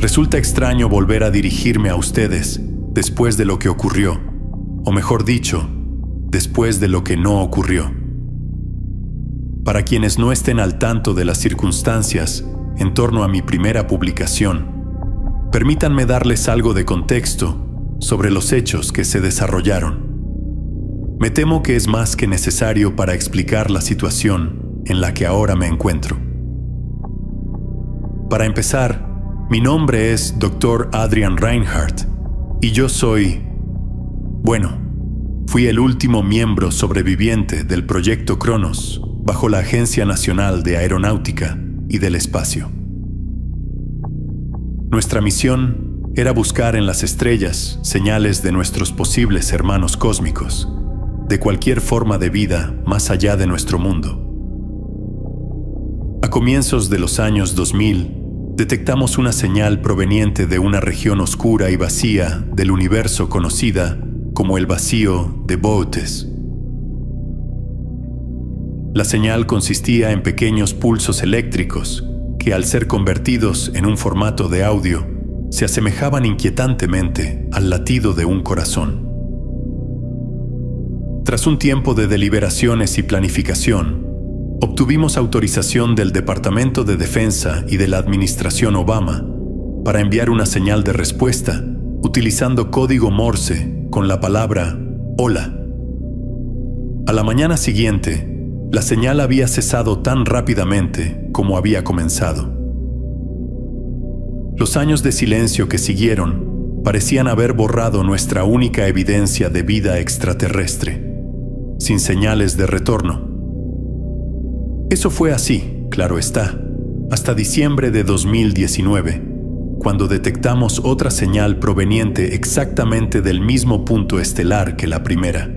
Resulta extraño volver a dirigirme a ustedes después de lo que ocurrió, o mejor dicho, después de lo que no ocurrió. Para quienes no estén al tanto de las circunstancias en torno a mi primera publicación, permítanme darles algo de contexto sobre los hechos que se desarrollaron. Me temo que es más que necesario para explicar la situación en la que ahora me encuentro. Para empezar, mi nombre es Dr. Adrian Reinhardt y yo fui el último miembro sobreviviente del Proyecto Cronos bajo la Agencia Nacional de Aeronáutica y del Espacio. Nuestra misión era buscar en las estrellas señales de nuestros posibles hermanos cósmicos, de cualquier forma de vida más allá de nuestro mundo. A comienzos de los años 2000, detectamos una señal proveniente de una región oscura y vacía del universo conocida como el vacío de Boötes. La señal consistía en pequeños pulsos eléctricos que, al ser convertidos en un formato de audio, se asemejaban inquietantemente al latido de un corazón. Tras un tiempo de deliberaciones y planificación, obtuvimos autorización del Departamento de Defensa y de la Administración Obama para enviar una señal de respuesta utilizando código Morse con la palabra «Hola». A la mañana siguiente, la señal había cesado tan rápidamente como había comenzado. Los años de silencio que siguieron parecían haber borrado nuestra única evidencia de vida extraterrestre, sin señales de retorno. Eso fue así, claro está, hasta diciembre de 2019, cuando detectamos otra señal proveniente exactamente del mismo punto estelar que la primera.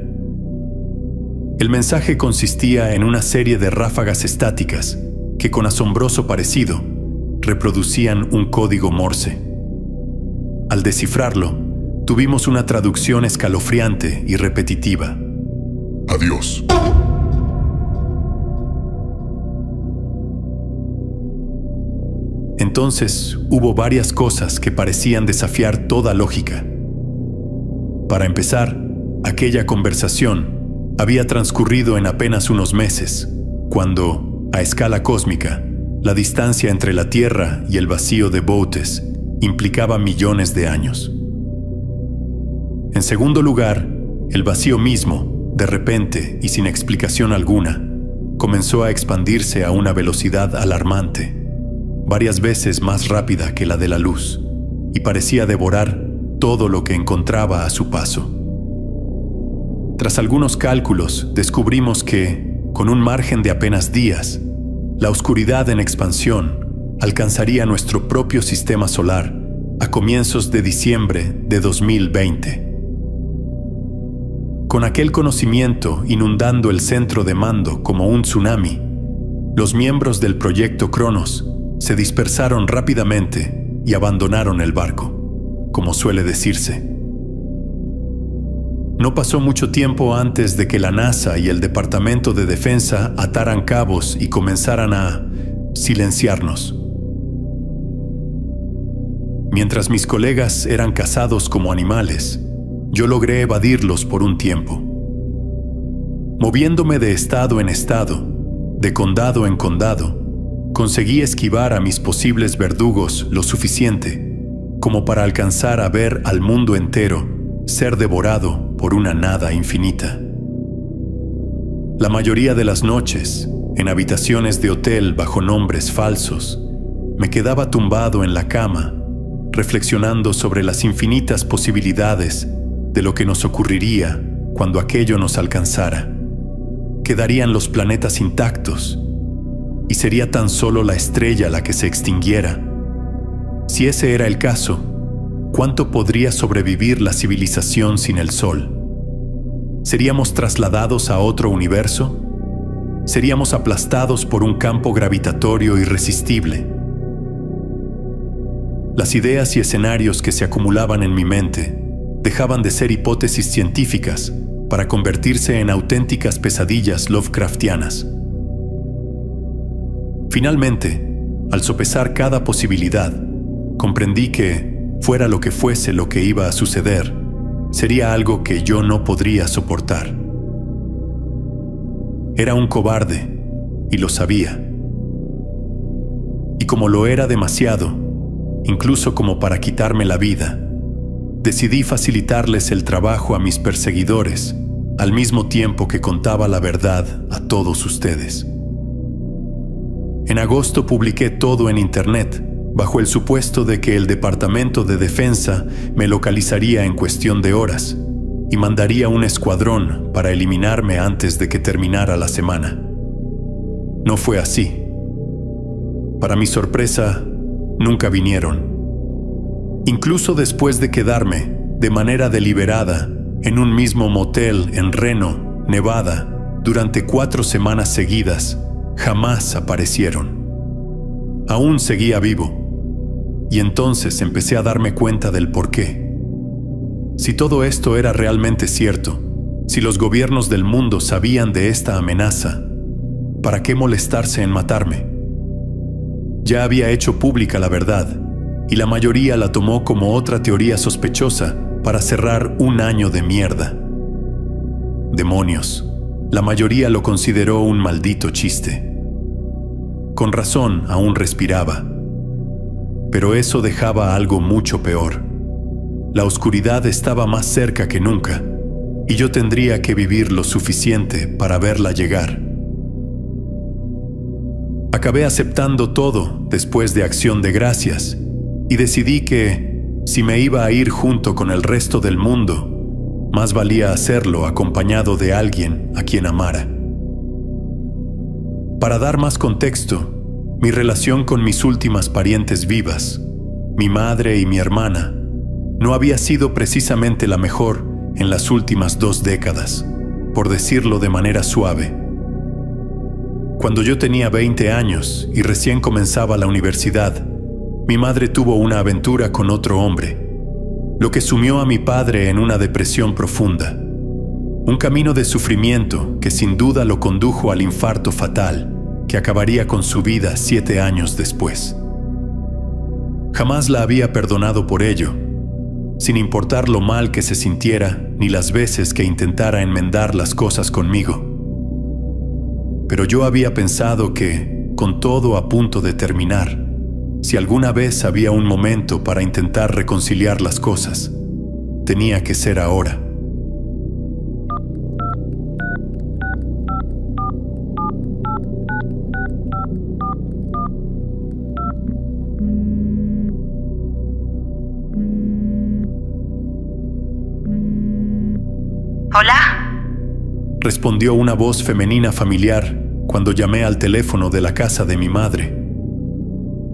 El mensaje consistía en una serie de ráfagas estáticas que, con asombroso parecido, reproducían un código Morse. Al descifrarlo, tuvimos una traducción escalofriante y repetitiva. Adiós. Entonces hubo varias cosas que parecían desafiar toda lógica. Para empezar, aquella conversación había transcurrido en apenas unos meses, cuando, a escala cósmica, la distancia entre la Tierra y el vacío de Boötes implicaba millones de años. En segundo lugar, el vacío mismo, de repente y sin explicación alguna, comenzó a expandirse a una velocidad alarmante, varias veces más rápida que la de la luz, y parecía devorar todo lo que encontraba a su paso. Tras algunos cálculos, descubrimos que, con un margen de apenas días, la oscuridad en expansión alcanzaría nuestro propio sistema solar a comienzos de diciembre de 2020. Con aquel conocimiento inundando el centro de mando como un tsunami, los miembros del Proyecto Cronos se dispersaron rápidamente y abandonaron el barco, como suele decirse. No pasó mucho tiempo antes de que la NASA y el Departamento de Defensa ataran cabos y comenzaran a silenciarnos. Mientras mis colegas eran cazados como animales, yo logré evadirlos por un tiempo. Moviéndome de estado en estado, de condado en condado, conseguí esquivar a mis posibles verdugos lo suficiente como para alcanzar a ver al mundo entero ser devorado por una nada infinita. La mayoría de las noches, en habitaciones de hotel bajo nombres falsos, me quedaba tumbado en la cama, reflexionando sobre las infinitas posibilidades de lo que nos ocurriría cuando aquello nos alcanzara. Quedarían los planetas intactos, y sería tan solo la estrella la que se extinguiera. Si ese era el caso, ¿cuánto podría sobrevivir la civilización sin el Sol? ¿Seríamos trasladados a otro universo? ¿Seríamos aplastados por un campo gravitatorio irresistible? Las ideas y escenarios que se acumulaban en mi mente dejaban de ser hipótesis científicas para convertirse en auténticas pesadillas Lovecraftianas. Finalmente, al sopesar cada posibilidad, Comprendí que, fuera lo que fuese lo que iba a suceder, sería algo que yo no podría soportar. Era un cobarde, y lo sabía. Y como lo era demasiado, incluso como para quitarme la vida, decidí facilitarles el trabajo a mis perseguidores, al mismo tiempo que contaba la verdad a todos ustedes. En agosto publiqué todo en Internet, bajo el supuesto de que el Departamento de Defensa me localizaría en cuestión de horas y mandaría un escuadrón para eliminarme antes de que terminara la semana. No fue así. Para mi sorpresa, nunca vinieron. Incluso después de quedarme, de manera deliberada, en un mismo motel en Reno, Nevada, durante 4 semanas seguidas, jamás aparecieron. Aún seguía vivo, y entonces empecé a darme cuenta del porqué. Si todo esto era realmente cierto, si los gobiernos del mundo sabían de esta amenaza, ¿para qué molestarse en matarme? Ya había hecho pública la verdad, y la mayoría la tomó como otra teoría sospechosa para cerrar un año de mierda. Demonios, la mayoría lo consideró un maldito chiste. Con razón, aún respiraba. Pero eso dejaba algo mucho peor. La oscuridad estaba más cerca que nunca, y yo tendría que vivir lo suficiente para verla llegar. Acabé aceptando todo después de Acción de Gracias, y decidí que, si me iba a ir junto con el resto del mundo, más valía hacerlo acompañado de alguien a quien amara. Para dar más contexto, mi relación con mis últimas parientes vivas, mi madre y mi hermana, no había sido precisamente la mejor en las últimas 2 décadas, por decirlo de manera suave. Cuando yo tenía 20 años y recién comenzaba la universidad, mi madre tuvo una aventura con otro hombre, lo que sumió a mi padre en una depresión profunda, un camino de sufrimiento que sin duda lo condujo al infarto fatal que acabaría con su vida 7 años después. Jamás la había perdonado por ello, sin importar lo mal que se sintiera ni las veces que intentara enmendar las cosas conmigo. Pero yo había pensado que, con todo a punto de terminar, si alguna vez había un momento para intentar reconciliar las cosas, tenía que ser ahora. ¿Hola? Respondió una voz femenina familiar cuando llamé al teléfono de la casa de mi madre.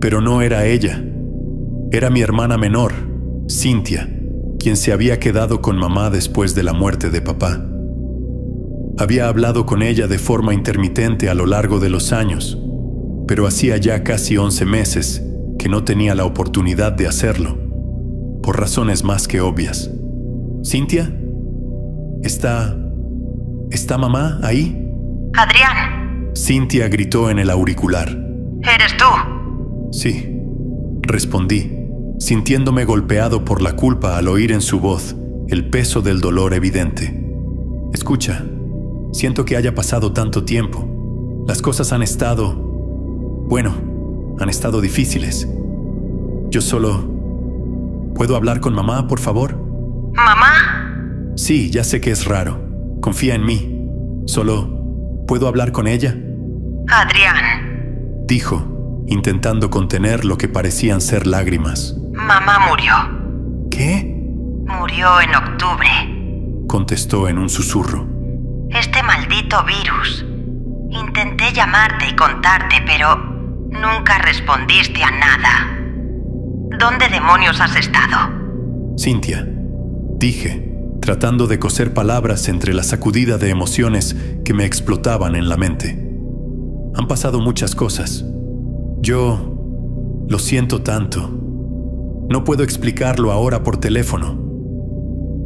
Pero no era ella. Era mi hermana menor, Cynthia, quien se había quedado con mamá después de la muerte de papá. Había hablado con ella de forma intermitente a lo largo de los años, pero hacía ya casi 11 meses que no tenía la oportunidad de hacerlo, por razones más que obvias. ¿Cynthia? ¿Está mamá ahí? Adrián. Cynthia gritó en el auricular. ¿Eres tú? Sí, respondí, sintiéndome golpeado por la culpa al oír en su voz el peso del dolor evidente. Escucha, siento que haya pasado tanto tiempo. Las cosas han estado difíciles. Yo solo... ¿Puedo hablar con mamá, por favor? ¿Mamá? Sí, ya sé que es raro. Confía en mí. Solo... ¿puedo hablar con ella? Adrián, dijo, intentando contener lo que parecían ser lágrimas. Mamá murió. ¿Qué? Murió en octubre, contestó en un susurro. Este maldito virus. Intenté llamarte y contarte, pero nunca respondiste a nada. ¿Dónde demonios has estado? Cynthia, dije, tratando de coser palabras entre la sacudida de emociones que me explotaban en la mente. Han pasado muchas cosas. Yo lo siento tanto. No puedo explicarlo ahora por teléfono.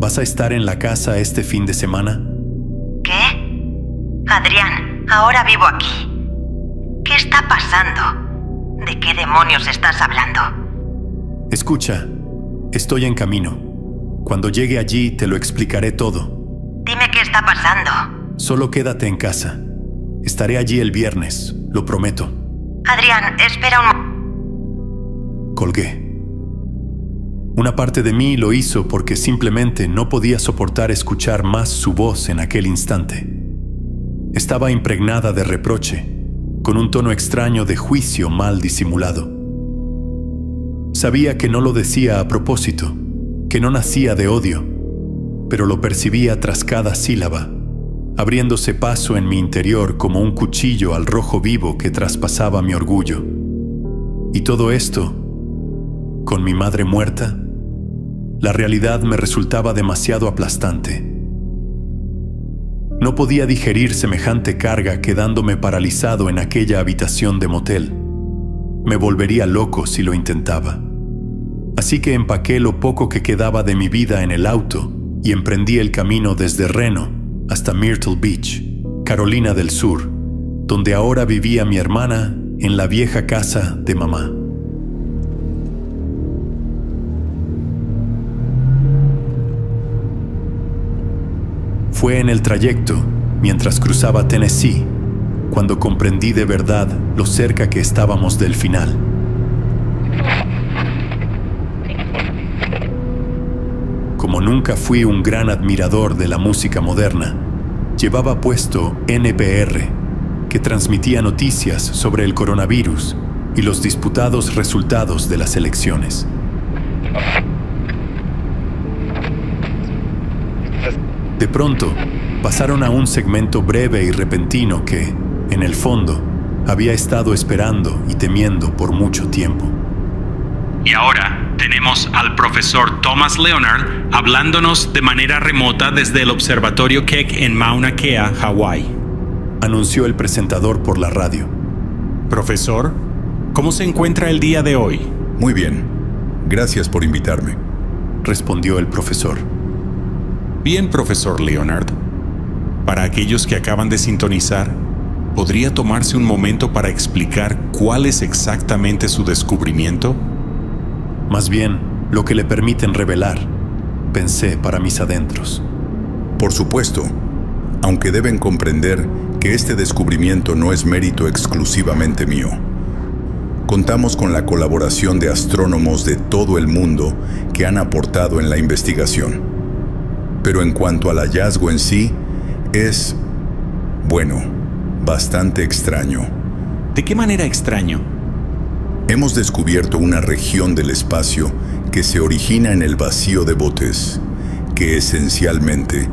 ¿Vas a estar en la casa este fin de semana? ¿Qué? Adrián, ahora vivo aquí. ¿Qué está pasando? ¿De qué demonios estás hablando? Escucha, estoy en camino. Cuando llegue allí te lo explicaré todo. Dime qué está pasando. Solo quédate en casa. Estaré allí el viernes, lo prometo. Adrián, espera un... Colgué. Una parte de mí lo hizo porque simplemente no podía soportar escuchar más su voz en aquel instante. Estaba impregnada de reproche, con un tono extraño de juicio mal disimulado. Sabía que no lo decía a propósito, que no nacía de odio, pero lo percibía tras cada sílaba, abriéndose paso en mi interior como un cuchillo al rojo vivo que traspasaba mi orgullo. Y todo esto, con mi madre muerta, la realidad me resultaba demasiado aplastante. No podía digerir semejante carga quedándome paralizado en aquella habitación de motel. Me volvería loco si lo intentaba. Así que empaqué lo poco que quedaba de mi vida en el auto y emprendí el camino desde Reno hasta Myrtle Beach, Carolina del Sur, donde ahora vivía mi hermana en la vieja casa de mamá. Fue en el trayecto, mientras cruzaba Tennessee, cuando comprendí de verdad lo cerca que estábamos del final. Como nunca fui un gran admirador de la música moderna, llevaba puesto NPR, que transmitía noticias sobre el coronavirus y los disputados resultados de las elecciones. De pronto, pasaron a un segmento breve y repentino que, en el fondo, había estado esperando y temiendo por mucho tiempo. Y ahora tenemos al profesor Thomas Leonard hablándonos de manera remota desde el observatorio Keck en Mauna Kea, Hawái. Anunció el presentador por la radio. Profesor, ¿cómo se encuentra el día de hoy? Muy bien. Gracias por invitarme. Respondió el profesor. Bien, profesor Leonard. Para aquellos que acaban de sintonizar, ¿podría tomarse un momento para explicar cuál es exactamente su descubrimiento? Más bien, lo que le permiten revelar, pensé para mis adentros. Por supuesto, aunque deben comprender que este descubrimiento no es mérito exclusivamente mío. Contamos con la colaboración de astrónomos de todo el mundo que han aportado en la investigación. Pero en cuanto al hallazgo en sí, es, bueno, bastante extraño. ¿De qué manera extraño? Hemos descubierto una región del espacio que se origina en el vacío de Botes, que esencialmente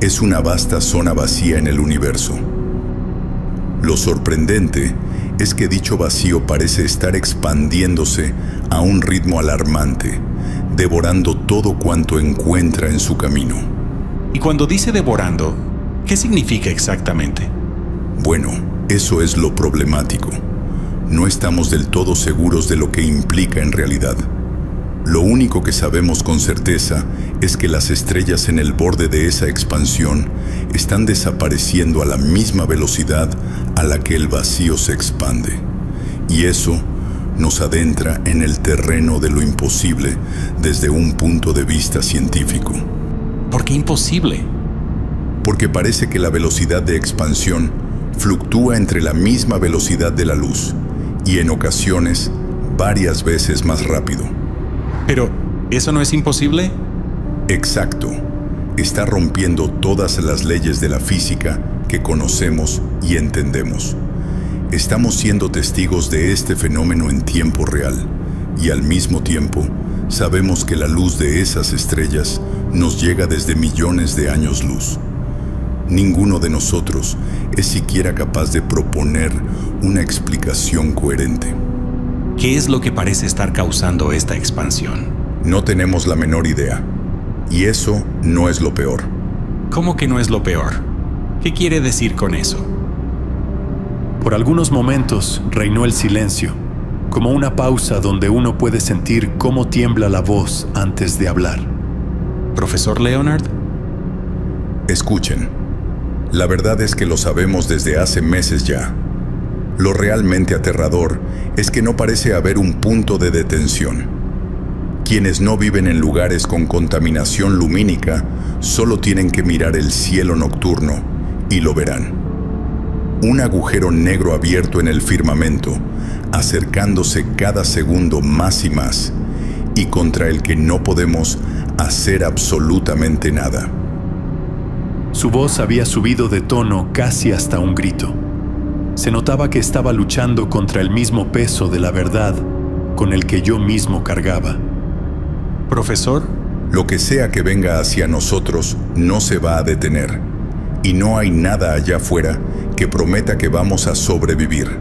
es una vasta zona vacía en el universo. Lo sorprendente es que dicho vacío parece estar expandiéndose a un ritmo alarmante, devorando todo cuanto encuentra en su camino. Y cuando dice devorando, ¿qué significa exactamente? Bueno, eso es lo problemático. No estamos del todo seguros de lo que implica en realidad. Lo único que sabemos con certeza es que las estrellas en el borde de esa expansión están desapareciendo a la misma velocidad a la que el vacío se expande. Y eso nos adentra en el terreno de lo imposible desde un punto de vista científico. ¿Por qué imposible? Porque parece que la velocidad de expansión fluctúa entre la misma velocidad de la luz y en ocasiones varias veces más rápido. Pero, ¿eso no es imposible? Exacto. Está rompiendo todas las leyes de la física que conocemos y entendemos. Estamos siendo testigos de este fenómeno en tiempo real y al mismo tiempo sabemos que la luz de esas estrellas nos llega desde millones de años luz. Ninguno de nosotros es siquiera capaz de proponer una explicación coherente. ¿Qué es lo que parece estar causando esta expansión? No tenemos la menor idea. Y eso no es lo peor. ¿Cómo que no es lo peor? ¿Qué quiere decir con eso? Por algunos momentos reinó el silencio, como una pausa donde uno puede sentir cómo tiembla la voz antes de hablar. ¿Profesor Leonard? Escuchen. La verdad es que lo sabemos desde hace meses ya. Lo realmente aterrador es que no parece haber un punto de detención. Quienes no viven en lugares con contaminación lumínica solo tienen que mirar el cielo nocturno y lo verán. Un agujero negro abierto en el firmamento, acercándose cada segundo más y más, y contra el que no podemos hacer absolutamente nada. Su voz había subido de tono casi hasta un grito. Se notaba que estaba luchando contra el mismo peso de la verdad con el que yo mismo cargaba. Profesor, lo que sea que venga hacia nosotros no se va a detener, y no hay nada allá afuera que prometa que vamos a sobrevivir.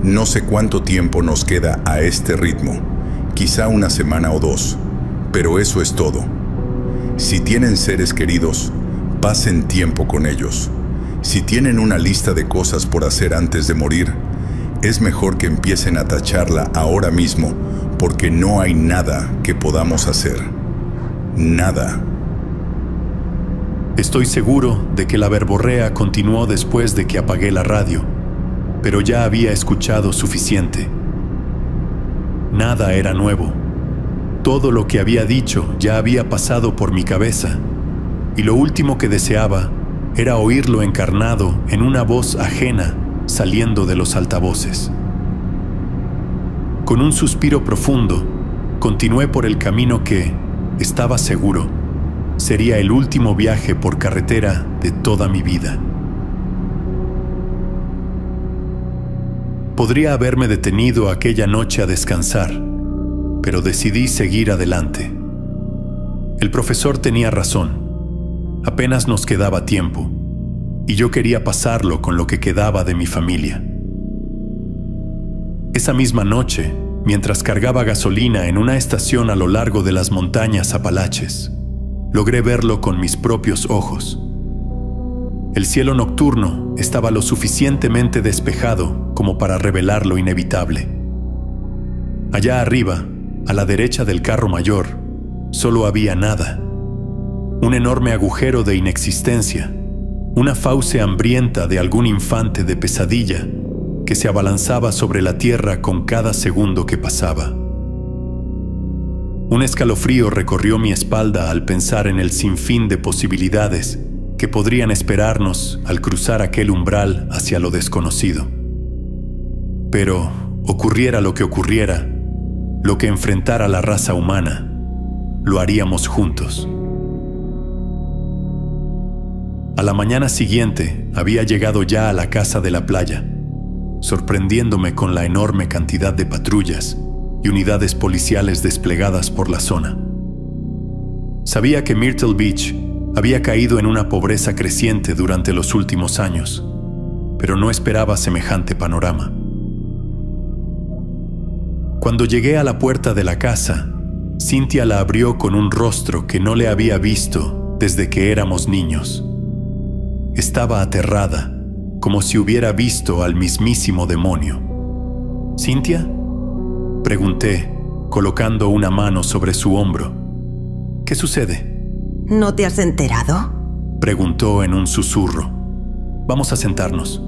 No sé cuánto tiempo nos queda a este ritmo, quizá una semana o dos, pero eso es todo. Si tienen seres queridos, pasen tiempo con ellos. Si tienen una lista de cosas por hacer antes de morir, es mejor que empiecen a tacharla ahora mismo, porque no hay nada que podamos hacer. Nada. Estoy seguro de que la verborrea continuó después de que apagué la radio, pero ya había escuchado suficiente. Nada era nuevo. Todo lo que había dicho ya había pasado por mi cabeza, y lo último que deseaba era oírlo encarnado en una voz ajena saliendo de los altavoces. Con un suspiro profundo, continué por el camino que, estaba seguro, sería el último viaje por carretera de toda mi vida. Podría haberme detenido aquella noche a descansar, pero decidí seguir adelante. El profesor tenía razón. Apenas nos quedaba tiempo, y yo quería pasarlo con lo que quedaba de mi familia. Esa misma noche, mientras cargaba gasolina en una estación a lo largo de las montañas Apalaches, logré verlo con mis propios ojos. El cielo nocturno estaba lo suficientemente despejado como para revelar lo inevitable. Allá arriba, a la derecha del carro mayor, solo había nada. Un enorme agujero de inexistencia, una fauce hambrienta de algún infante de pesadilla que se abalanzaba sobre la tierra con cada segundo que pasaba. Un escalofrío recorrió mi espalda al pensar en el sinfín de posibilidades que podrían esperarnos al cruzar aquel umbral hacia lo desconocido. Pero, ocurriera lo que ocurriera, lo que enfrentara la raza humana, lo haríamos juntos. A la mañana siguiente había llegado ya a la casa de la playa, sorprendiéndome con la enorme cantidad de patrullas y unidades policiales desplegadas por la zona. Sabía que Myrtle Beach había caído en una pobreza creciente durante los últimos años, pero no esperaba semejante panorama. Cuando llegué a la puerta de la casa, Cynthia la abrió con un rostro que no le había visto desde que éramos niños. Estaba aterrada, como si hubiera visto al mismísimo demonio. ¿Cynthia?, pregunté, colocando una mano sobre su hombro. ¿Qué sucede? ¿No te has enterado?, preguntó en un susurro. Vamos a sentarnos,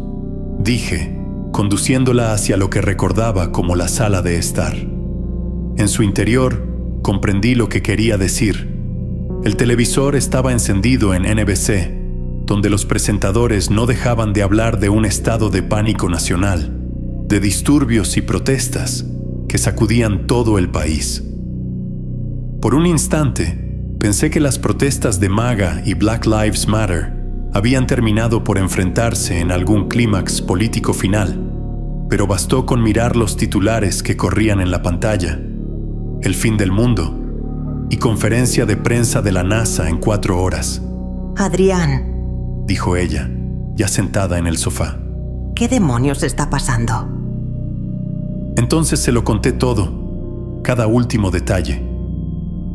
dije, conduciéndola hacia lo que recordaba como la sala de estar. En su interior, comprendí lo que quería decir. El televisor estaba encendido en NBC, donde los presentadores no dejaban de hablar de un estado de pánico nacional, de disturbios y protestas que sacudían todo el país. Por un instante, pensé que las protestas de MAGA y Black Lives Matter habían terminado por enfrentarse en algún clímax político final, pero bastó con mirar los titulares que corrían en la pantalla: el fin del mundo y conferencia de prensa de la NASA en 4 horas. Adrián, dijo ella, ya sentada en el sofá. ¿Qué demonios está pasando? Entonces se lo conté todo, cada último detalle.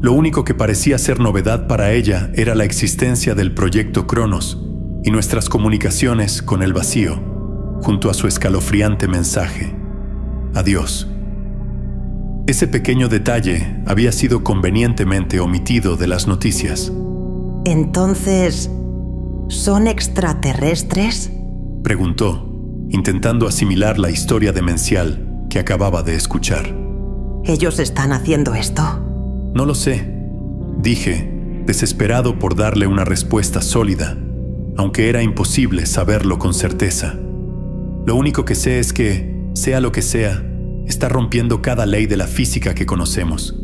Lo único que parecía ser novedad para ella era la existencia del proyecto Cronos y nuestras comunicaciones con el vacío, junto a su escalofriante mensaje: adiós. Ese pequeño detalle había sido convenientemente omitido de las noticias. Entonces, ¿son extraterrestres?, preguntó, intentando asimilar la historia demencial que acababa de escuchar. ¿Ellos están haciendo esto? No lo sé, dije, desesperado por darle una respuesta sólida, aunque era imposible saberlo con certeza. Lo único que sé es que, sea lo que sea, está rompiendo cada ley de la física que conocemos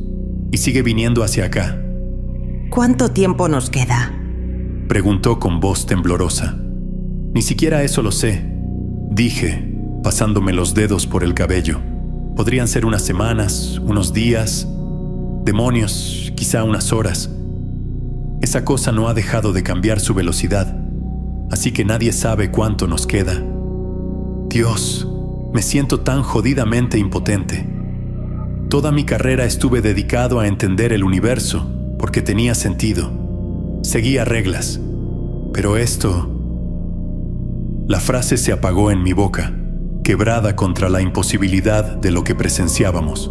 y sigue viniendo hacia acá. ¿Cuánto tiempo nos queda?, preguntó con voz temblorosa. Ni siquiera eso lo sé, dije, pasándome los dedos por el cabello. Podrían ser unas semanas, unos días, demonios, quizá unas horas. Esa cosa no ha dejado de cambiar su velocidad, así que nadie sabe cuánto nos queda. Dios, me siento tan jodidamente impotente. Toda mi carrera estuve dedicado a entender el universo, porque tenía sentido. Seguía reglas. Pero esto... La frase se apagó en mi boca, quebrada contra la imposibilidad de lo que presenciábamos.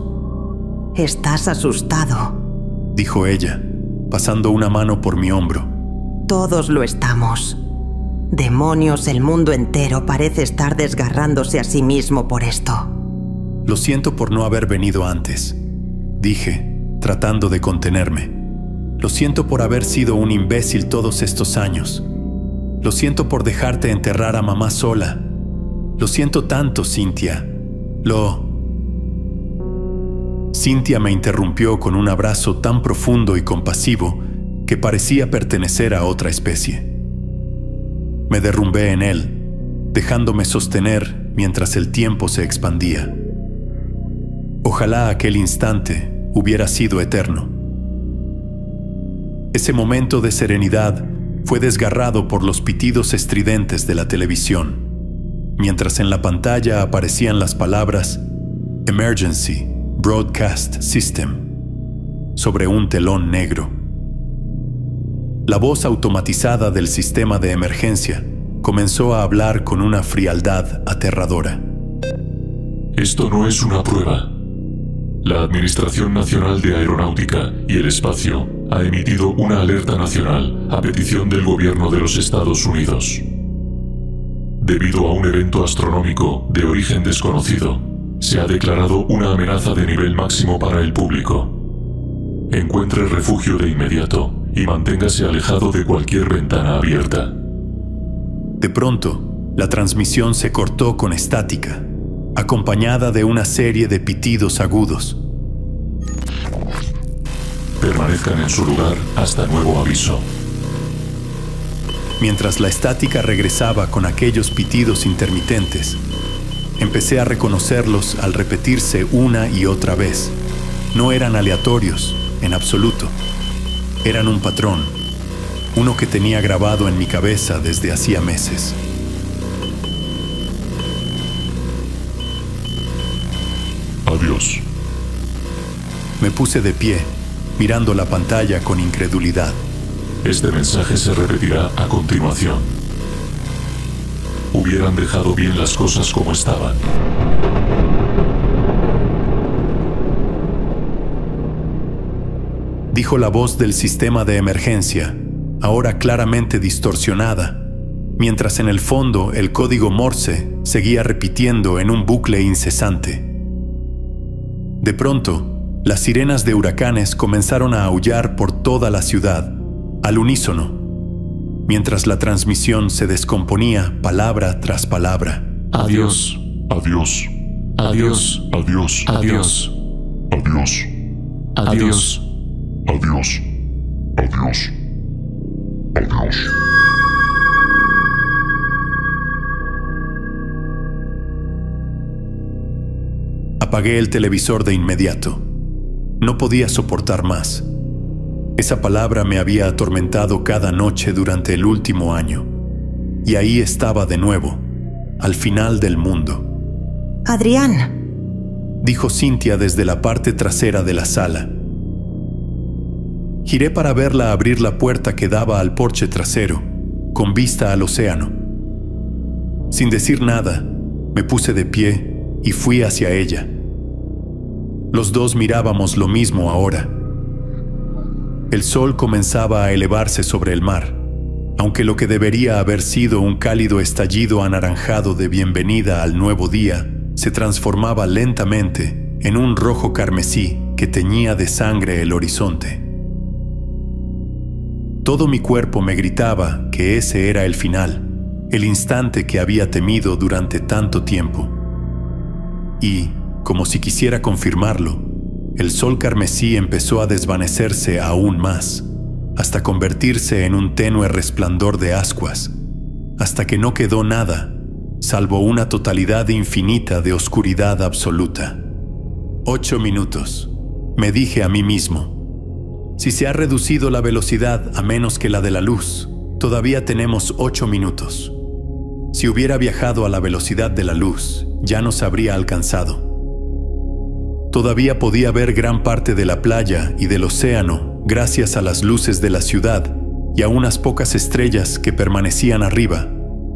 Estás asustado, dijo ella, pasando una mano por mi hombro. Todos lo estamos. Demonios, el mundo entero parece estar desgarrándose a sí mismo por esto. Lo siento por no haber venido antes, dije, tratando de contenerme. Lo siento por haber sido un imbécil todos estos años. Lo siento por dejarte enterrar a mamá sola. Lo siento tanto, Cynthia. Cynthia me interrumpió con un abrazo tan profundo y compasivo que parecía pertenecer a otra especie. Me derrumbé en él, dejándome sostener mientras el tiempo se expandía. Ojalá aquel instante hubiera sido eterno. Ese momento de serenidad fue desgarrado por los pitidos estridentes de la televisión, mientras en la pantalla aparecían las palabras Emergency Broadcast System sobre un telón negro. La voz automatizada del sistema de emergencia comenzó a hablar con una frialdad aterradora. Esto no es una prueba. La Administración Nacional de Aeronáutica y el Espacio ha emitido una alerta nacional a petición del gobierno de los Estados Unidos. Debido a un evento astronómico de origen desconocido, se ha declarado una amenaza de nivel máximo para el público. Encuentre refugio de inmediato y manténgase alejado de cualquier ventana abierta. De pronto, la transmisión se cortó con estática, acompañada de una serie de pitidos agudos. Permanezcan en su lugar hasta nuevo aviso. Mientras la estática regresaba con aquellos pitidos intermitentes, empecé a reconocerlos al repetirse una y otra vez. No eran aleatorios, en absoluto. Eran un patrón, uno que tenía grabado en mi cabeza desde hacía meses. Adiós. Me puse de pie, mirando la pantalla con incredulidad. Este mensaje se repetirá a continuación. Hubieran dejado bien las cosas como estaban. Dijo la voz del sistema de emergencia, ahora claramente distorsionada, mientras en el fondo el código Morse seguía repitiendo en un bucle incesante. De pronto, las sirenas de huracanes comenzaron a aullar por toda la ciudad, al unísono, mientras la transmisión se descomponía palabra tras palabra. Adiós. Adiós. Adiós. Adiós. Adiós. Adiós. Adiós. Adiós. Adiós. Adiós. Apagué el televisor de inmediato. No podía soportar más. Esa palabra me había atormentado cada noche durante el último año. Y ahí estaba de nuevo, al final del mundo. Adrián, dijo Cynthia desde la parte trasera de la sala. Giré para verla abrir la puerta que daba al porche trasero, con vista al océano. Sin decir nada, me puse de pie y fui hacia ella. Los dos mirábamos lo mismo ahora. El sol comenzaba a elevarse sobre el mar, aunque lo que debería haber sido un cálido estallido anaranjado de bienvenida al nuevo día se transformaba lentamente en un rojo carmesí que teñía de sangre el horizonte. Todo mi cuerpo me gritaba que ese era el final, el instante que había temido durante tanto tiempo. Y, como si quisiera confirmarlo, el sol carmesí empezó a desvanecerse aún más, hasta convertirse en un tenue resplandor de ascuas, hasta que no quedó nada, salvo una totalidad infinita de oscuridad absoluta. 8 minutos, me dije a mí mismo. Si se ha reducido la velocidad a menos que la de la luz, todavía tenemos 8 minutos. Si hubiera viajado a la velocidad de la luz, ya nos habría alcanzado. Todavía podía ver gran parte de la playa y del océano gracias a las luces de la ciudad y a unas pocas estrellas que permanecían arriba,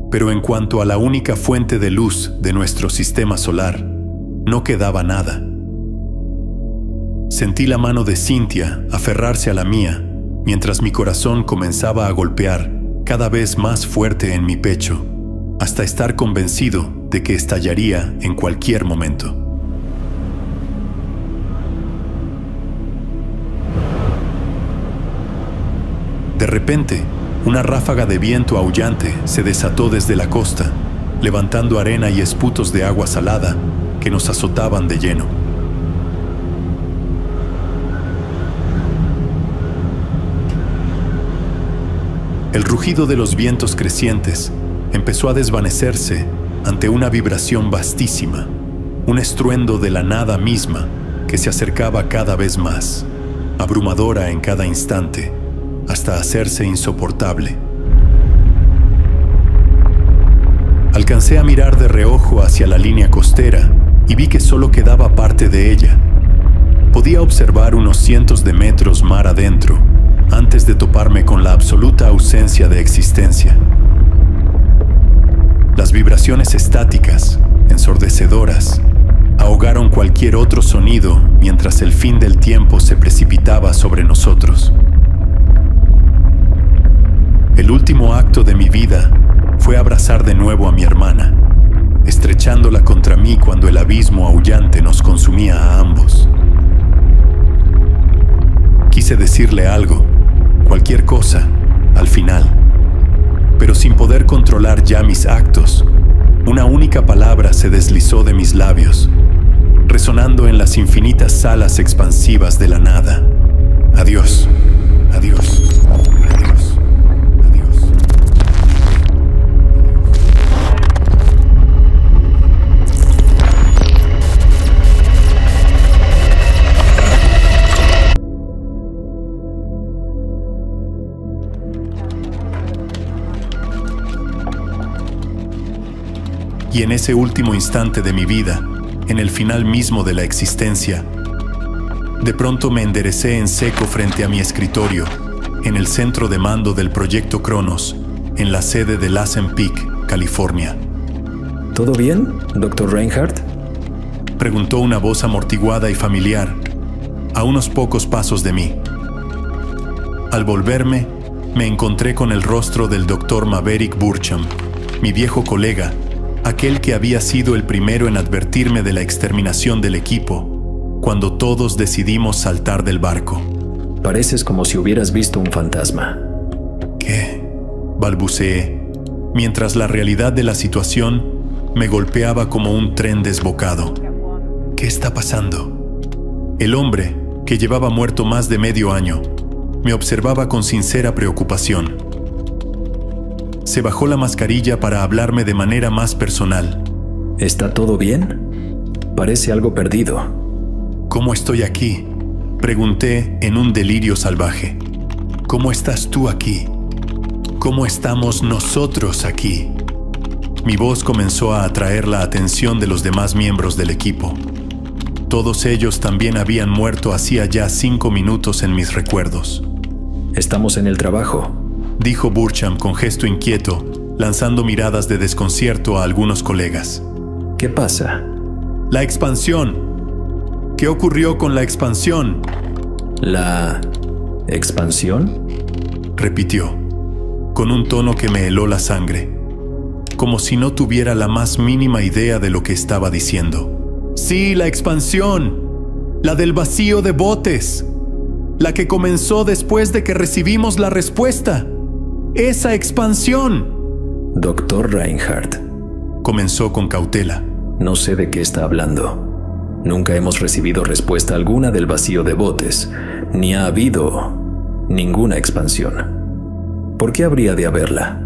pero en cuanto a la única fuente de luz de nuestro sistema solar, no quedaba nada. Sentí la mano de Cynthia aferrarse a la mía, mientras mi corazón comenzaba a golpear cada vez más fuerte en mi pecho, hasta estar convencido de que estallaría en cualquier momento. De repente, una ráfaga de viento aullante se desató desde la costa, levantando arena y esputos de agua salada que nos azotaban de lleno. El rugido de los vientos crecientes empezó a desvanecerse ante una vibración vastísima, un estruendo de la nada misma que se acercaba cada vez más, abrumadora en cada instante, hasta hacerse insoportable. Alcancé a mirar de reojo hacia la línea costera y vi que solo quedaba parte de ella. Podía observar unos cientos de metros mar adentro, antes de toparme con la absoluta ausencia de existencia. Las vibraciones estáticas, ensordecedoras, ahogaron cualquier otro sonido mientras el fin del tiempo se precipitaba sobre nosotros. El último acto de mi vida fue abrazar de nuevo a mi hermana, estrechándola contra mí cuando el abismo aullante nos consumía a ambos. Quise decirle algo, cualquier cosa, al final, pero sin poder controlar ya mis actos, una única palabra se deslizó de mis labios, resonando en las infinitas salas expansivas de la nada. Adiós, adiós, adiós, adiós. Y en ese último instante de mi vida, en el final mismo de la existencia, de pronto me enderecé en seco frente a mi escritorio, en el centro de mando del proyecto Cronos, en la sede de Lassen Peak, California. ¿Todo bien, Dr. Reinhardt? Preguntó una voz amortiguada y familiar, a unos pocos pasos de mí. Al volverme, me encontré con el rostro del Dr. Maverick Burcham, mi viejo colega, aquel que había sido el primero en advertirme de la exterminación del equipo, cuando todos decidimos saltar del barco. Pareces como si hubieras visto un fantasma. ¿Qué? Balbuceé, mientras la realidad de la situación me golpeaba como un tren desbocado. ¿Qué está pasando? El hombre, que llevaba muerto más de medio año, me observaba con sincera preocupación. Se bajó la mascarilla para hablarme de manera más personal. ¿Está todo bien? Parece algo perdido. ¿Cómo estoy aquí? Pregunté en un delirio salvaje. ¿Cómo estás tú aquí? ¿Cómo estamos nosotros aquí? Mi voz comenzó a atraer la atención de los demás miembros del equipo. Todos ellos también habían muerto hacía ya 5 minutos en mis recuerdos. Estamos en el trabajo, dijo Burcham con gesto inquieto, lanzando miradas de desconcierto a algunos colegas. ¿Qué pasa? La expansión. ¿Qué ocurrió con la expansión? ¿La expansión? Repitió, con un tono que me heló la sangre, como si no tuviera la más mínima idea de lo que estaba diciendo. ¡Sí, la expansión! La del vacío de botes. La que comenzó después de que recibimos la respuesta. Esa expansión. Doctor Reinhardt, Comenzó con cautela. no sé de qué está hablando. Nunca hemos recibido respuesta alguna del vacío de botes, ni ha habido ninguna expansión. ¿Por qué habría de haberla?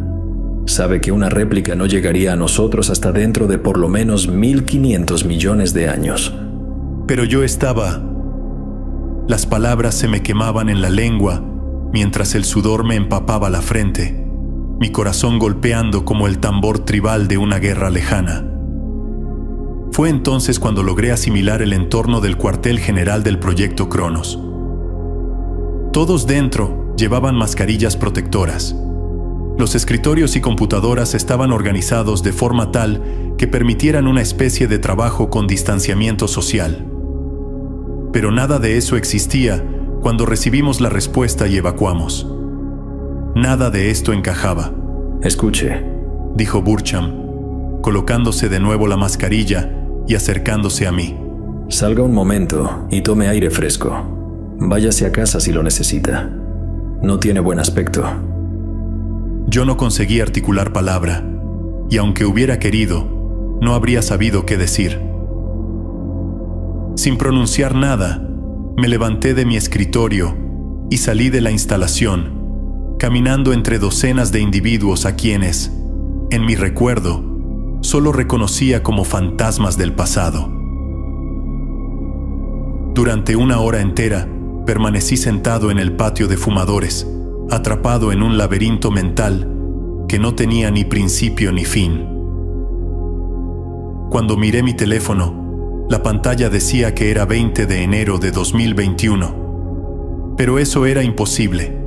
Sabe que una réplica no llegaría a nosotros hasta dentro de por lo menos 1.500 millones de años. Pero yo estaba... Las palabras se me quemaban en la lengua mientras el sudor me empapaba la frente, mi corazón golpeando como el tambor tribal de una guerra lejana. Fue entonces cuando logré asimilar el entorno del cuartel general del Proyecto Cronos. Todos dentro llevaban mascarillas protectoras. Los escritorios y computadoras estaban organizados de forma tal que permitieran una especie de trabajo con distanciamiento social. Pero nada de eso existía cuando recibimos la respuesta y evacuamos. Nada de esto encajaba. Escuche, Dijo Burcham, colocándose de nuevo la mascarilla y acercándose a mí. salga un momento y tome aire fresco. Váyase a casa si lo necesita. No tiene buen aspecto. Yo no conseguí articular palabra, y aunque hubiera querido, no habría sabido qué decir. Sin pronunciar nada, me levanté de mi escritorio y salí de la instalación, caminando entre docenas de individuos a quienes, en mi recuerdo, solo reconocía como fantasmas del pasado. Durante una hora entera, permanecí sentado en el patio de fumadores, atrapado en un laberinto mental que no tenía ni principio ni fin. Cuando miré mi teléfono, la pantalla decía que era 20 de enero de 2021. Pero eso era imposible.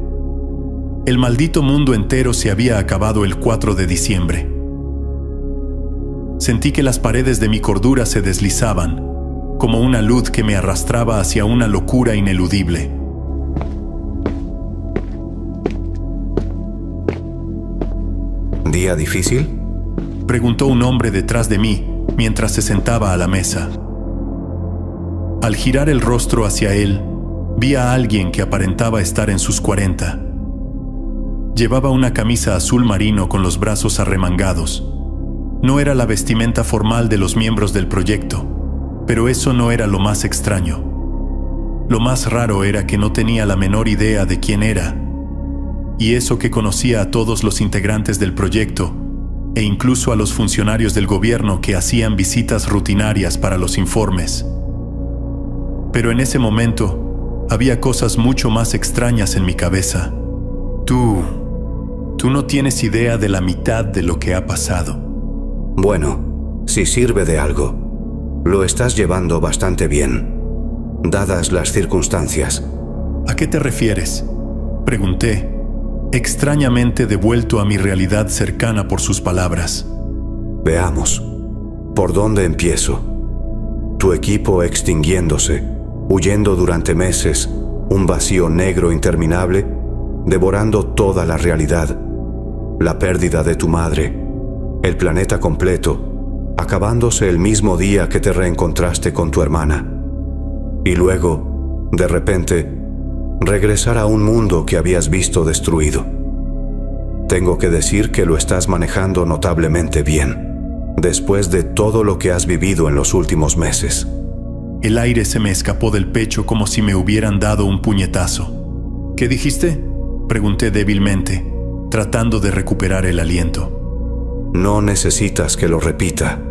El maldito mundo entero se había acabado el 4 de diciembre. Sentí que las paredes de mi cordura se deslizaban, como una luz que me arrastraba hacia una locura ineludible. ¿Día difícil? Preguntó un hombre detrás de mí mientras se sentaba a la mesa. Al girar el rostro hacia él, vi a alguien que aparentaba estar en sus 40. Llevaba una camisa azul marino con los brazos arremangados. No era la vestimenta formal de los miembros del proyecto, pero eso no era lo más extraño. Lo más raro era que no tenía la menor idea de quién era, y eso que conocía a todos los integrantes del proyecto, e incluso a los funcionarios del gobierno que hacían visitas rutinarias para los informes. Pero en ese momento, había cosas mucho más extrañas en mi cabeza. Tú no tienes idea de la mitad de lo que ha pasado. Bueno, si sirve de algo, lo estás llevando bastante bien, dadas las circunstancias. ¿A qué te refieres?, pregunté, extrañamente devuelto a mi realidad cercana por sus palabras. Veamos, ¿por dónde empiezo? Tu equipo extinguiéndose, huyendo durante meses, un vacío negro interminable, devorando toda la realidad, la pérdida de tu madre, el planeta completo, acabándose el mismo día que te reencontraste con tu hermana. Y luego, de repente, regresar a un mundo que habías visto destruido. Tengo que decir que lo estás manejando notablemente bien, después de todo lo que has vivido en los últimos meses. El aire se me escapó del pecho como si me hubieran dado un puñetazo. ¿Qué dijiste?, pregunté débilmente, tratando de recuperar el aliento. No necesitas que lo repita,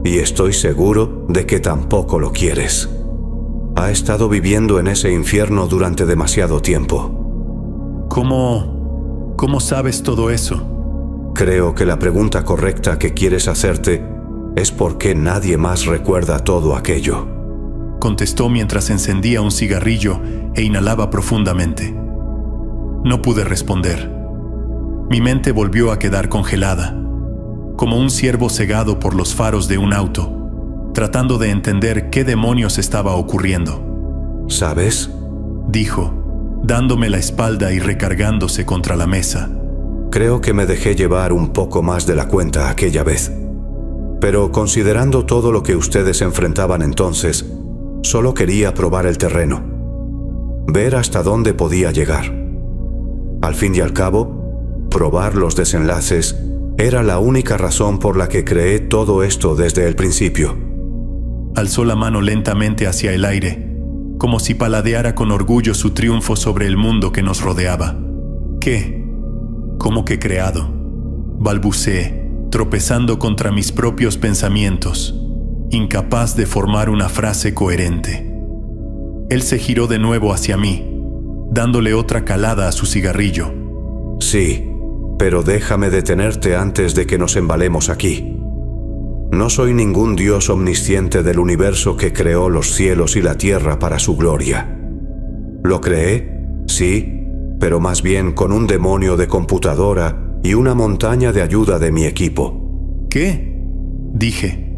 y estoy seguro de que tampoco lo quieres. Ha estado viviendo en ese infierno durante demasiado tiempo. ¿Cómo sabes todo eso? Creo que la pregunta correcta que quieres hacerte es por qué nadie más recuerda todo aquello. Contestó mientras encendía un cigarrillo e inhalaba profundamente. No pude responder. Mi mente volvió a quedar congelada, como un ciervo cegado por los faros de un auto, tratando de entender qué demonios estaba ocurriendo. ¿Sabes?, dijo, dándome la espalda y recargándose contra la mesa. Creo que me dejé llevar un poco más de la cuenta aquella vez. Pero considerando todo lo que ustedes enfrentaban entonces, Solo quería probar el terreno, ver hasta dónde podía llegar. Al fin y al cabo, probar los desenlaces era la única razón por la que creé todo esto desde el principio. Alzó la mano lentamente hacia el aire, como si paladeara con orgullo su triunfo sobre el mundo que nos rodeaba. ¿Qué? ¿Cómo que creado? Balbuceé, tropezando contra mis propios pensamientos, incapaz de formar una frase coherente. Él se giró de nuevo hacia mí, dándole otra calada a su cigarrillo. Sí, pero déjame detenerte antes de que nos embalemos aquí. No soy ningún dios omnisciente del universo que creó los cielos y la tierra para su gloria. Lo creé, sí, pero más bien con un demonio de computadora y una montaña de ayuda de mi equipo. ¿Qué? Dije,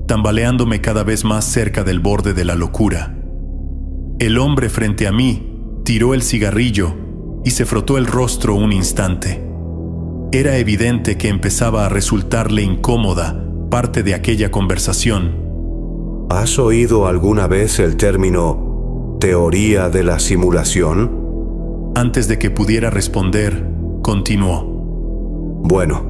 tambaleándome cada vez más cerca del borde de la locura. El hombre frente a mí tiró el cigarrillo y se frotó el rostro un instante. Era evidente que empezaba a resultarle incómoda parte de aquella conversación. ¿Has oído alguna vez el término teoría de la simulación? Antes de que pudiera responder, continuó. Bueno,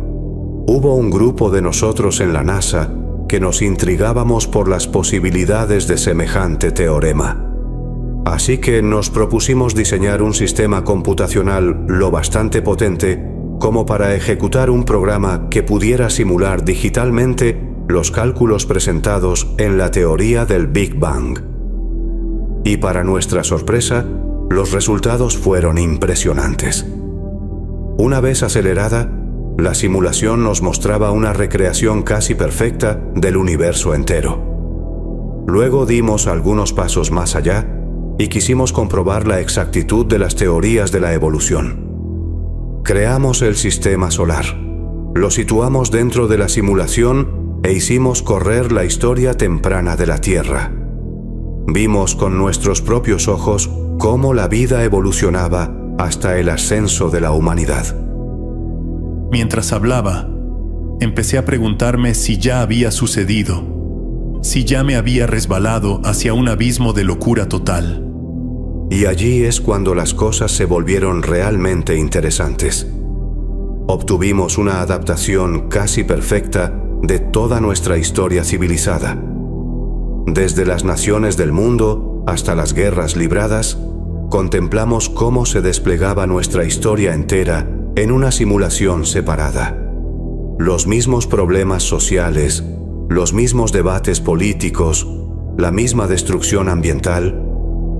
hubo un grupo de nosotros en la NASA que nos intrigábamos por las posibilidades de semejante teorema. Así que nos propusimos diseñar un sistema computacional lo bastante potente como para ejecutar un programa que pudiera simular digitalmente los cálculos presentados en la teoría del Big Bang. Y para nuestra sorpresa, los resultados fueron impresionantes. Una vez acelerada, la simulación nos mostraba una recreación casi perfecta del universo entero. Luego dimos algunos pasos más allá y quisimos comprobar la exactitud de las teorías de la evolución. Creamos el sistema solar, lo situamos dentro de la simulación e hicimos correr la historia temprana de la Tierra. Vimos con nuestros propios ojos cómo la vida evolucionaba hasta el ascenso de la humanidad. Mientras hablaba, empecé a preguntarme si ya había sucedido, si ya me había resbalado hacia un abismo de locura total. Y allí es cuando las cosas se volvieron realmente interesantes. Obtuvimos una adaptación casi perfecta de toda nuestra historia civilizada. Desde las naciones del mundo hasta las guerras libradas, contemplamos cómo se desplegaba nuestra historia entera en una simulación separada. Los mismos problemas sociales, los mismos debates políticos, la misma destrucción ambiental,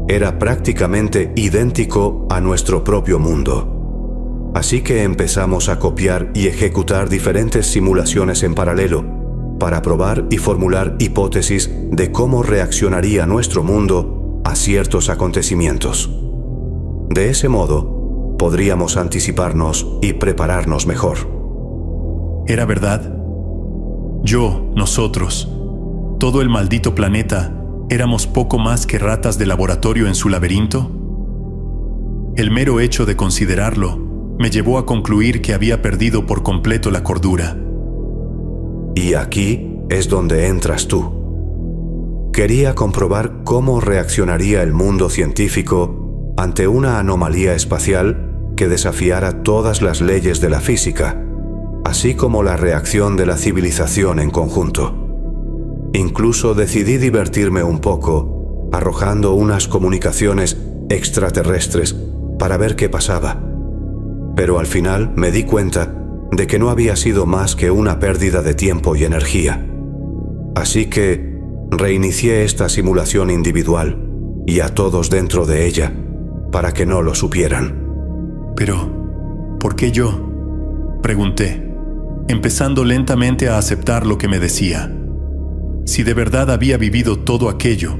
era prácticamente idéntico a nuestro propio mundo. Así que empezamos a copiar y ejecutar diferentes simulaciones en paralelo, para probar y formular hipótesis de cómo reaccionaría nuestro mundo a ciertos acontecimientos. De ese modo, podríamos anticiparnos y prepararnos mejor. ¿Era verdad? Yo, nosotros, todo el maldito planeta, ¿éramos poco más que ratas de laboratorio en su laberinto? El mero hecho de considerarlo me llevó a concluir que había perdido por completo la cordura. Y aquí es donde entras tú. Quería comprobar cómo reaccionaría el mundo científico ante una anomalía espacial que desafiara todas las leyes de la física, así como la reacción de la civilización en conjunto. Incluso decidí divertirme un poco, arrojando unas comunicaciones extraterrestres para ver qué pasaba. Pero al final me di cuenta de que no había sido más que una pérdida de tiempo y energía. Así que reinicié esta simulación individual y a todos dentro de ella, para que no lo supieran. Pero, ¿por qué yo?, pregunté, empezando lentamente a aceptar lo que me decía. Si de verdad había vivido todo aquello,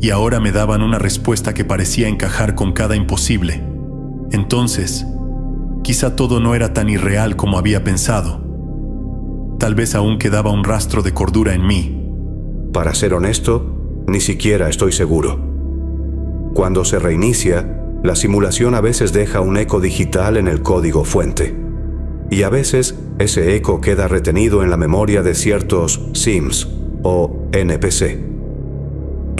y ahora me daban una respuesta que parecía encajar con cada imposible, entonces, quizá todo no era tan irreal como había pensado. Tal vez aún quedaba un rastro de cordura en mí. Para ser honesto, ni siquiera estoy seguro. Cuando se reinicia, la simulación a veces deja un eco digital en el código fuente. Y a veces ese eco queda retenido en la memoria de ciertos SIMs o NPC.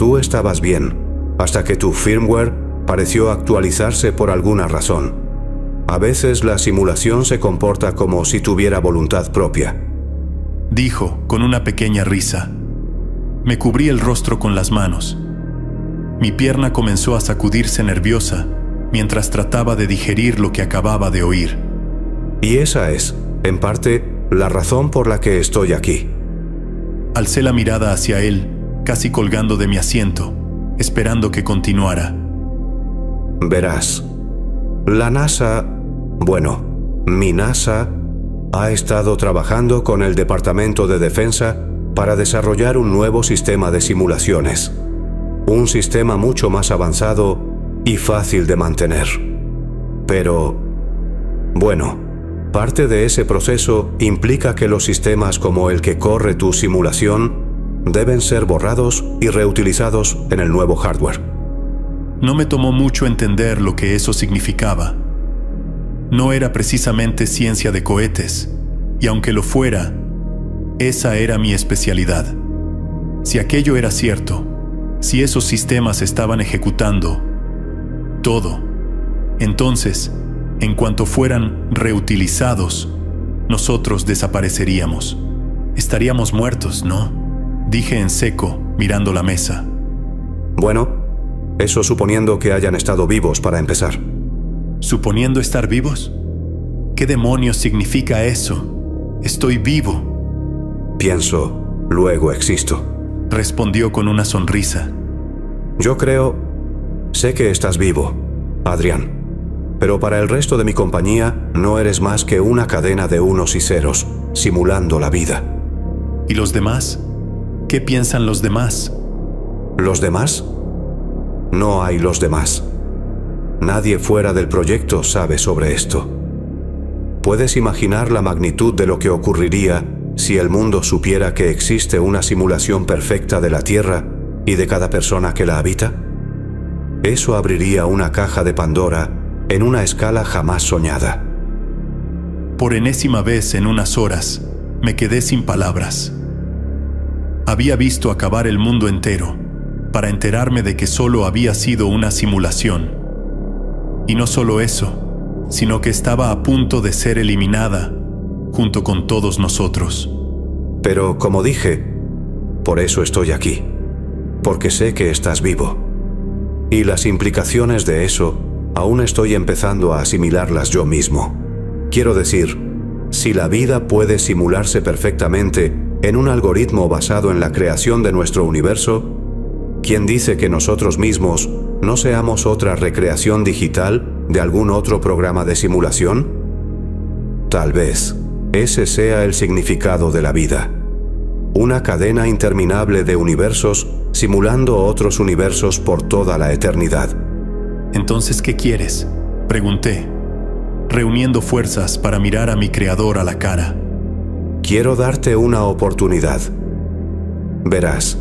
tú estabas bien, hasta que tu firmware pareció actualizarse por alguna razón. A veces la simulación se comporta como si tuviera voluntad propia. Dijo con una pequeña risa. Me cubrí el rostro con las manos. Mi pierna comenzó a sacudirse nerviosa mientras trataba de digerir lo que acababa de oír. Y esa es, en parte, la razón por la que estoy aquí. Alcé la mirada hacia él, casi colgando de mi asiento, esperando que continuara. Verás, la NASA, bueno, mi NASA, ha estado trabajando con el Departamento de Defensa para desarrollar un nuevo sistema de simulaciones. Un sistema mucho más avanzado y fácil de mantener. Pero, bueno, parte de ese proceso implica que los sistemas como el que corre tu simulación deben ser borrados y reutilizados en el nuevo hardware. No me tomó mucho entender lo que eso significaba. No era precisamente ciencia de cohetes, y aunque lo fuera, esa era mi especialidad. Si aquello era cierto, si esos sistemas estaban ejecutando todo, entonces, en cuanto fueran reutilizados, nosotros desapareceríamos. Estaríamos muertos, ¿no? Dije en seco, mirando la mesa. Bueno, eso suponiendo que hayan estado vivos para empezar. ¿Suponiendo estar vivos? ¿Qué demonios significa eso? Estoy vivo. Pienso, luego existo. Respondió con una sonrisa. Yo sé que estás vivo, Adrián. Pero para el resto de mi compañía no eres más que una cadena de unos y ceros, simulando la vida. ¿Y los demás? ¿Qué piensan los demás? ¿Los demás? No hay los demás. Nadie fuera del proyecto sabe sobre esto. ¿Puedes imaginar la magnitud de lo que ocurriría si el mundo supiera que existe una simulación perfecta de la Tierra y de cada persona que la habita? Eso abriría una caja de Pandora en una escala jamás soñada. Por enésima vez en unas horas, me quedé sin palabras. Había visto acabar el mundo entero para enterarme de que solo había sido una simulación. Y no solo eso, sino que estaba a punto de ser eliminada junto con todos nosotros. Pero como dije, por eso estoy aquí, porque sé que estás vivo. Y las implicaciones de eso aún estoy empezando a asimilarlas yo mismo. Quiero decir, si la vida puede simularse perfectamente en un algoritmo basado en la creación de nuestro universo, ¿quién dice que nosotros mismos no seamos otra recreación digital de algún otro programa de simulación? Tal vez ese sea el significado de la vida. Una cadena interminable de universos simulando otros universos por toda la eternidad. ¿Entonces qué quieres?, pregunté, reuniendo fuerzas para mirar a mi creador a la cara. Quiero darte una oportunidad. Verás,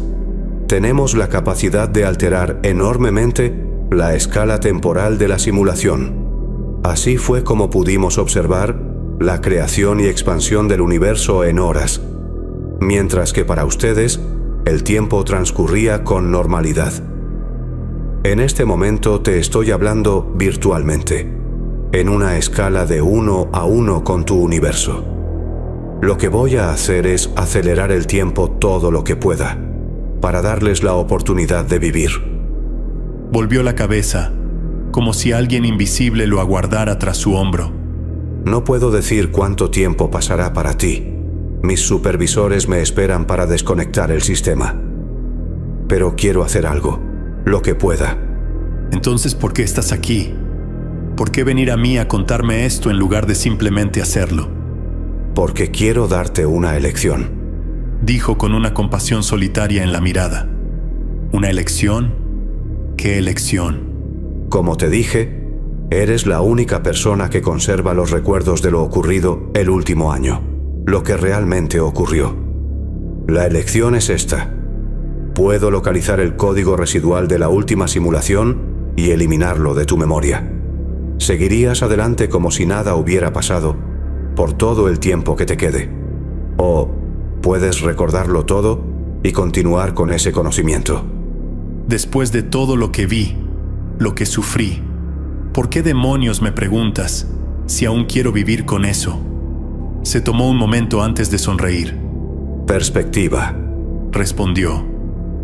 tenemos la capacidad de alterar enormemente la escala temporal de la simulación. Así fue como pudimos observar la creación y expansión del universo en horas, mientras que para ustedes el tiempo transcurría con normalidad. En este momento te estoy hablando virtualmente, en una escala de 1 a 1 con tu universo. Lo que voy a hacer es acelerar el tiempo todo lo que pueda, para darles la oportunidad de vivir. Volvió la cabeza, como si alguien invisible lo aguardara tras su hombro. No puedo decir cuánto tiempo pasará para ti. Mis supervisores me esperan para desconectar el sistema. Pero quiero hacer algo, lo que pueda. Entonces, ¿por qué estás aquí? ¿Por qué venir a mí a contarme esto en lugar de simplemente hacerlo? Porque quiero darte una elección. Dijo con una compasión solitaria en la mirada. ¿Una elección? ¿Qué elección? Como te dije, eres la única persona que conserva los recuerdos de lo ocurrido el último año, lo que realmente ocurrió. La elección es esta. Puedo localizar el código residual de la última simulación y eliminarlo de tu memoria. Seguirías adelante como si nada hubiera pasado por todo el tiempo que te quede. O puedes recordarlo todo y continuar con ese conocimiento. Después de todo lo que vi, lo que sufrí, ¿por qué demonios me preguntas si aún quiero vivir con eso? Se tomó un momento antes de sonreír. Perspectiva, respondió.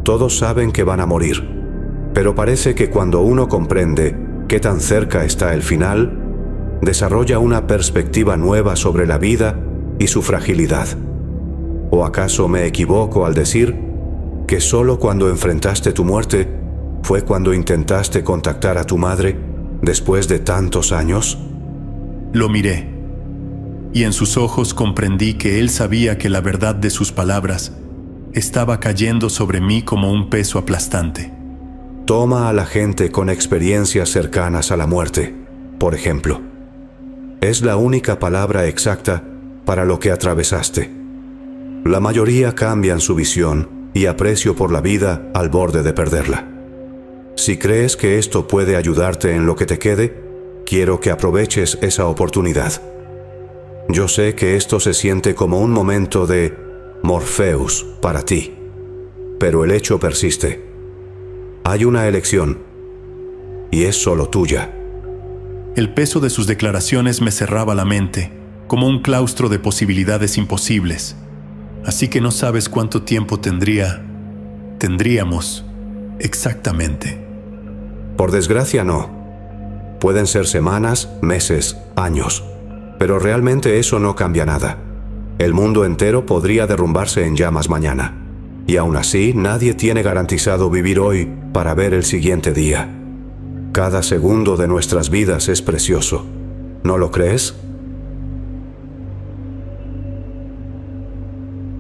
Todos saben que van a morir, pero parece que cuando uno comprende qué tan cerca está el final, desarrolla una perspectiva nueva sobre la vida y su fragilidad. ¿O acaso me equivoco al decir que solo cuando enfrentaste tu muerte fue cuando intentaste contactar a tu madre después de tantos años? Lo miré, y en sus ojos comprendí que él sabía que la verdad de sus palabras estaba cayendo sobre mí como un peso aplastante. Toma a la gente con experiencias cercanas a la muerte, por ejemplo. Es la única palabra exacta para lo que atravesaste. La mayoría cambian su visión y aprecio por la vida al borde de perderla. Si crees que esto puede ayudarte en lo que te quede, quiero que aproveches esa oportunidad. Yo sé que esto se siente como un momento de Morpheus para ti, pero el hecho persiste. Hay una elección, y es solo tuya. El peso de sus declaraciones me cerraba la mente, como un claustro de posibilidades imposibles. Así que no sabes cuánto tiempo tendríamos exactamente. Por desgracia no. Pueden ser semanas, meses, años. Pero realmente eso no cambia nada. El mundo entero podría derrumbarse en llamas mañana. Y aún así, nadie tiene garantizado vivir hoy para ver el siguiente día. Cada segundo de nuestras vidas es precioso. ¿No lo crees?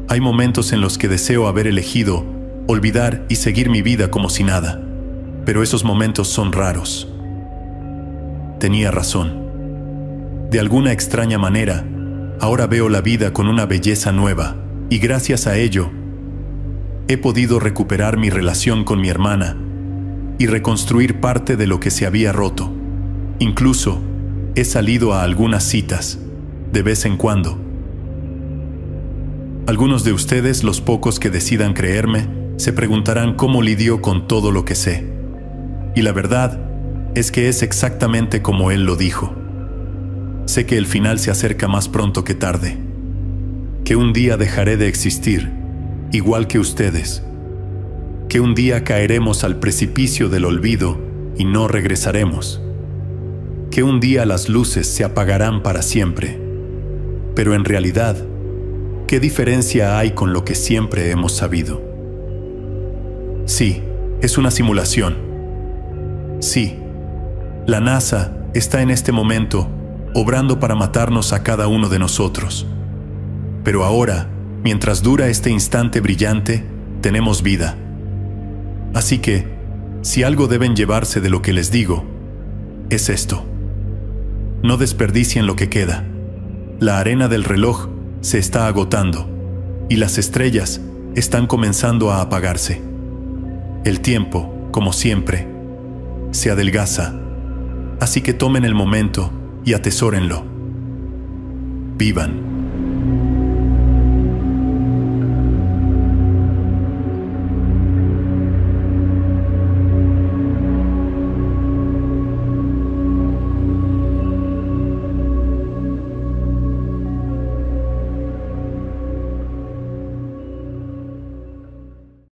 Hay momentos en los que deseo haber elegido olvidar y seguir mi vida como si nada, pero esos momentos son raros. Tenía razón. De alguna extraña manera, ahora veo la vida con una belleza nueva, y gracias a ello, he podido recuperar mi relación con mi hermana y reconstruir parte de lo que se había roto. Incluso, he salido a algunas citas, de vez en cuando. Algunos de ustedes, los pocos que decidan creerme, se preguntarán cómo lidio con todo lo que sé. Y la verdad es que es exactamente como él lo dijo. Sé que el final se acerca más pronto que tarde, que un día dejaré de existir, igual que ustedes, que un día caeremos al precipicio del olvido y no regresaremos, que un día las luces se apagarán para siempre. Pero en realidad, ¿qué diferencia hay con lo que siempre hemos sabido? Sí, es una simulación. Sí, la NASA está en este momento obrando para matarnos a cada uno de nosotros. Pero ahora, mientras dura este instante brillante, tenemos vida. Así que, si algo deben llevarse de lo que les digo, es esto. No desperdicien lo que queda. La arena del reloj se está agotando y las estrellas están comenzando a apagarse. El tiempo, como siempre, se adelgaza. Así que tomen el momento y atesórenlo. Vivan.